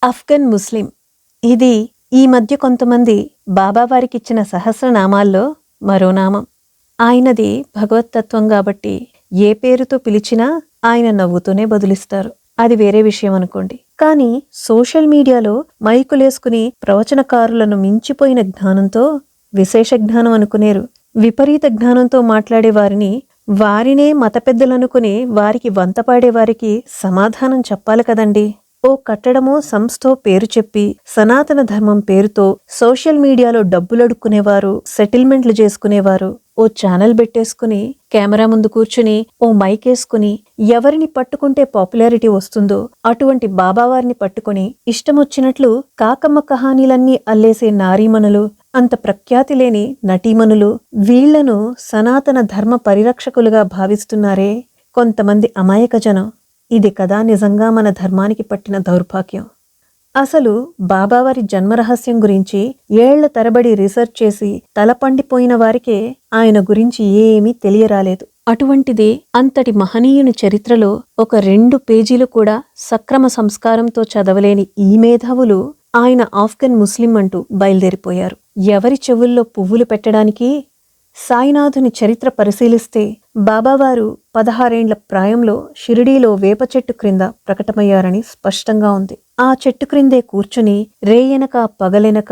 Afghan ముస్లిం. ఇది ఈ మధ్య కొంతమంది బాబావారికిచ్చిన సహస్రనామాల్లో మరో నామం. ఆయనది భగవత్తత్వం కాబట్టి ఏ పేరుతో పిలిచినా ఆయన నవ్వుతూనే బదులిస్తారు. అది వేరే విషయం అనుకోండి. కానీ సోషల్ మీడియాలో మైకులేసుకుని ప్రవచనకారులను మించిపోయిన జ్ఞానంతో, విశేష జ్ఞానం అనుకునేరు, విపరీత జ్ఞానంతో మాట్లాడే వారినే మత పెద్దలనుకుని వారికి వంతపాడేవారికి సమాధానం చెప్పాలి కదండి. ఓ కట్టడమో సంస్థో పేరు చెప్పి సనాతన ధర్మం పేరుతో సోషల్ మీడియాలో డబ్బులడుక్కునేవారు, సెటిల్మెంట్లు చేసుకునేవారు, ఓ ఛానల్ పెట్టేసుకుని కెమెరా ముందు కూర్చుని ఓ మైకేసుకుని ఎవరిని పట్టుకుంటే పాపులారిటీ వస్తుందో అటువంటి బాబావారిని పట్టుకుని ఇష్టమొచ్చినట్లు కాకమ్మ కహానీలన్నీ అల్లేసే నారీమణులు, అంత ప్రఖ్యాతి లేని నటీమణులు, వీళ్లను సనాతన ధర్మ పరిరక్షకులుగా భావిస్తున్నారే కొంతమంది అమాయక జనం. ఇది కదా నిజంగా మన ధర్మానికి పట్టిన దౌర్భాగ్యం. అసలు బాబావారి జన్మరహస్యం గురించి ఏళ్ల తరబడి రీసెర్చ్ చేసి తలపండిపోయిన వారికే ఆయన గురించి ఏమీ తెలియరాలేదు. అటువంటిది అంతటి మహనీయుని చరిత్రలో ఒక 2 పేజీలు కూడా సక్రమ సంస్కారంతో చదవలేని ఈ మేధావులు ఆయన ఆఫ్ఘన్ ముస్లిం అంటూ బయలుదేరిపోయారు. ఎవరి చెవుల్లో పువ్వులు పెట్టడానికి? సాయినాథుని చరిత్ర పరిశీలిస్తే బాబావారు 16 ఏండ్ల ప్రాయంలో షిరిడీలో వేప చెట్టు క్రింద ప్రకటమయ్యారని స్పష్టంగా ఉంది. ఆ చెట్టు క్రిందే కూర్చుని రేయెనక పగలెనక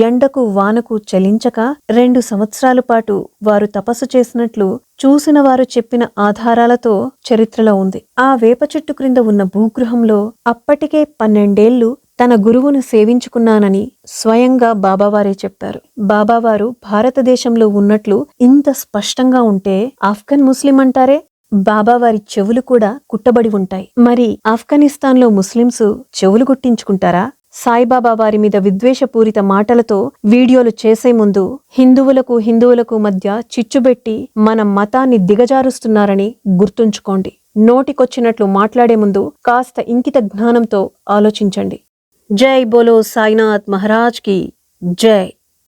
ఎండకు వానకు చలించక 2 సంవత్సరాల పాటు వారు తపస్సు చేసినట్లు చూసిన వారు చెప్పిన ఆధారాలతో చరిత్రలో ఉంది. ఆ వేప చెట్టు క్రింద ఉన్న భూగృహంలో అప్పటికే 12 ఏళ్లు తన గురువును సేవించుకున్నానని స్వయంగా బాబావారే చెప్పారు. బాబావారు భారతదేశంలో ఉన్నట్లు ఇంత స్పష్టంగా ఉంటే ఆఫ్ఘన్ ముస్లిం అంటారే? బాబావారి చెవులు కూడా కుట్టబడి ఉంటాయి. మరి ఆఫ్ఘనిస్తాన్లో ముస్లింస్ చెవులు గుట్టించుకుంటారా? సాయిబాబా వారి మీద విద్వేషపూరిత మాటలతో వీడియోలు చేసే ముందు హిందువులకు మధ్య చిచ్చుబెట్టి మన మతాన్ని దిగజారుస్తున్నారని గుర్తుంచుకోండి. నోటికొచ్చినట్లు మాట్లాడే ముందు కాస్త ఇంకిత జ్ఞానంతో ఆలోచించండి. జై బోలో సాయినాథ్ మహారాజ్ కి జై.